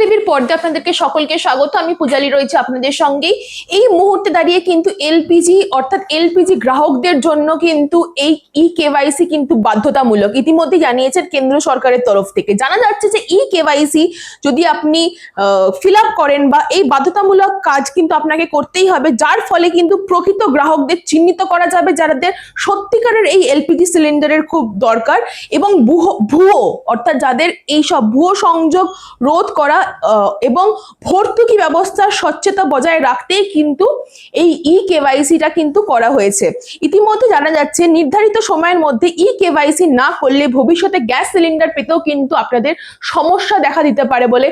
টিভির পর্দায় আপনাদেরকে সকলকে স্বাগত। আমি পূজালি রয়েছে আপনাদের সঙ্গে। এই মুহূর্তে দাঁড়িয়ে কিন্তু এলপিজি অর্থাৎ এলপিজি গ্রাহকদের জন্য কিন্তু এই কেওয়াইসি কিন্তু বাধ্যতামূলক ইতিমধ্যে জানিয়েছেন কেন্দ্র সরকারের তরফ থেকে। জানা যাচ্ছে যে কেওয়াইসি যদি আপনি ফিল আপ করেন বা এই বাধ্যতামূলক কাজ কিন্তু আপনাকে করতেই হবে, যার ফলে কিন্তু প্রকৃত গ্রাহকদের চিহ্নিত করা যাবে যাদের সত্যিকারের এই এলপিজি সিলিন্ডারের খুব দরকার, এবং ভুয়ো অর্থাৎ যাদের এই সব ভুয়ো সংযোগ রোধ করা এবং ভর্তুকি ব্যবস্থার স্বচ্ছতা বজায় রাখতেই কিন্তু এই কেওয়াইসিটা কিন্তু করা হয়েছে। ইতিমধ্যে জানা যাচ্ছে নির্ধারিত সময়ের মধ্যে কেওয়াইসি না করলে ভবিষ্যতে গ্যাস সিলিন্ডার পেতেও কিন্তু আপনাদের সমস্যা দেখা দিতে পারে বলে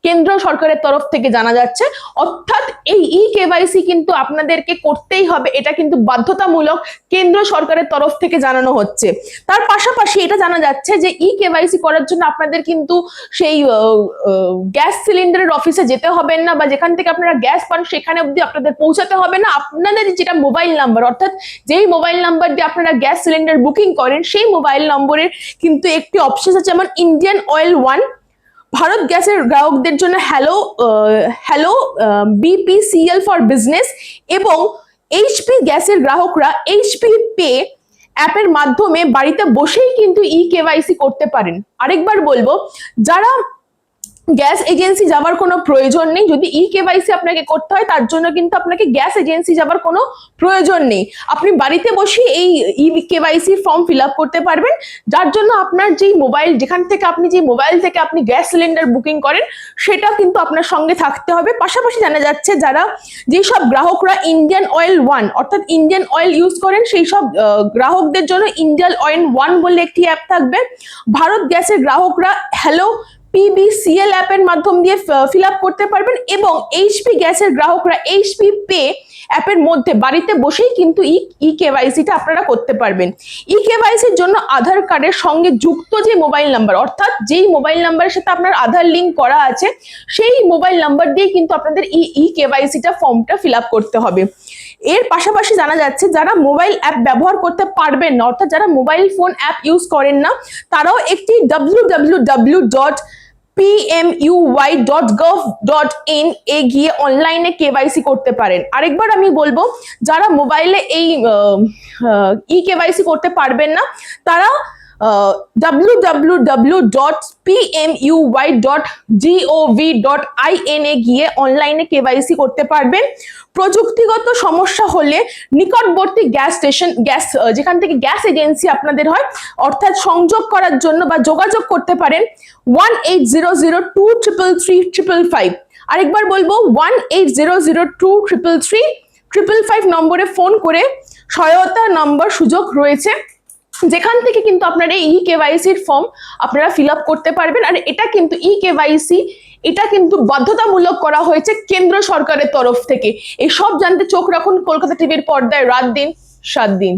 কেন্দ্র সরকারের তরফ থেকে জানা যাচ্ছে। অর্থাৎ এই কেওয়াইসি কিন্তু আপনাদেরকে করতেই হবে, এটা কিন্তু বাধ্যতামূলক কেন্দ্র সরকারের তরফ থেকে জানানো হচ্ছে। তার পাশাপাশি এটা জানা যাচ্ছে যে কেওয়াইসি করার জন্য আপনাদের কিন্তু সেই গ্যাস সিলিন্ডারের অফিসে যেতে হবে না, বা যেখান থেকে আপনারা গ্যাস পান সেখানে অবধি আপনাদের পৌঁছাতে হবে না। আপনাদের যেটা মোবাইল নাম্বার, অর্থাৎ যেই মোবাইল নাম্বার দিয়ে আপনারা গ্যাস সিলিন্ডার বুকিং করেন সেই মোবাইল নম্বরের কিন্তু একটি অপশন আছে, যেমন ইন্ডিয়ান অয়েল 1, ভারত গ্যাসের গ্রাহকদের জন্য হ্যালো বিপিসিএল ফর বিজনেস, এবং এইচপি গ্যাসের গ্রাহকরা এইচপি পে অ্যাপের মাধ্যমে বাড়িতে বসেই কিন্তু কেওয়াইসি করতে পারেন। আরেকবার বলবো, যারা গ্যাস এজেন্সি যাওয়ার কোনো প্রয়োজন নেই, যদি কেওয়াইসি আপনাকে করতে হয় তার জন্য কিন্তু আপনাকে গ্যাস এজেন্সি যাওয়ার কোনো প্রয়োজন নেই। আপনি বাড়িতে বসে এই কেওয়াইসি ফর্ম ফিল আপ করতে পারবেন, যার জন্য আপনার যেই মোবাইল, যেখান থেকে আপনি যে মোবাইল থেকে আপনি গ্যাস সিলিন্ডার বুকিং করেন সেটা কিন্তু আপনার সঙ্গে থাকতে হবে। পাশাপাশি জানা যাচ্ছে যারা যেসব গ্রাহকরা ইন্ডিয়ান অয়েল 1 অর্থাৎ ইন্ডিয়ান অয়েল ইউজ করেন সেই সব গ্রাহকদের জন্য ইন্ডিয়ান অয়েল 1 বলে একটি অ্যাপ থাকবে। ভারত গ্যাসের গ্রাহকরা হ্যালো পিবিসিএল অ্যাপের মাধ্যম দিয়ে ফিল আপ করতে পারবেন, এবং এইচপি গ্যাসের গ্রাহকরা এইচপি পে অ্যাপের মধ্যে বাড়িতে বসেই কিন্তু কেওয়াইসিটা আপনারা করতে পারবেন। কেওয়াইসির জন্য আধার কার্ডের সঙ্গে যুক্ত যে মোবাইল নাম্বার, অর্থাৎ যেই মোবাইল নাম্বারের সাথে আপনার আধার লিঙ্ক করা আছে সেই মোবাইল নাম্বার দিয়ে কিন্তু আপনাদের কেওয়াইসিটা ফর্মটা ফিল আপ করতে হবে। এর পাশাপাশি জানা যাচ্ছে যারা মোবাইল অ্যাপ ব্যবহার করতে পারবেন না, অর্থাৎ যারা মোবাইল ফোন অ্যাপ ইউজ করেন না, তারাও একটি www.pmui.gov.in এ গিয়ে অনলাইনে কেওয়াইসি করতে পারেন। আরেকবার আমি বলবো, যারা মোবাইলে এই কেওয়াইসি করতে পারবেন না তারা www.pmui.gov.in এ গিয়ে অনলাইনে কেওয়াইসি করতে পারবেন। প্রযুক্তিগত সমস্যা হলে নিকটবর্তী গ্যাস স্টেশন, যেখান থেকে গ্যাস এজেন্সি আপনাদের হয়, অর্থাৎ সংযোগ করার জন্য বা যোগাযোগ করতে পারেন 1800233355। আরেকবার বলবো 1800233355 নম্বরে ফোন করে সহায়তা নম্বর সুযোগ রয়েছে, যেখান থেকে কিন্তু আপনারা এই কেওয়াইসির ফর্ম আপনারা ফিল আপ করতে পারবেন। আর এটা কিন্তু কেওয়াইসি এটা কিন্তু বাধ্যতামূলক করা হয়েছে কেন্দ্র সরকারের তরফ থেকে। এই সব জানতে চোখ রাখুন কলকাতা টিভির পর্দায় রাত দিন 7 দিন।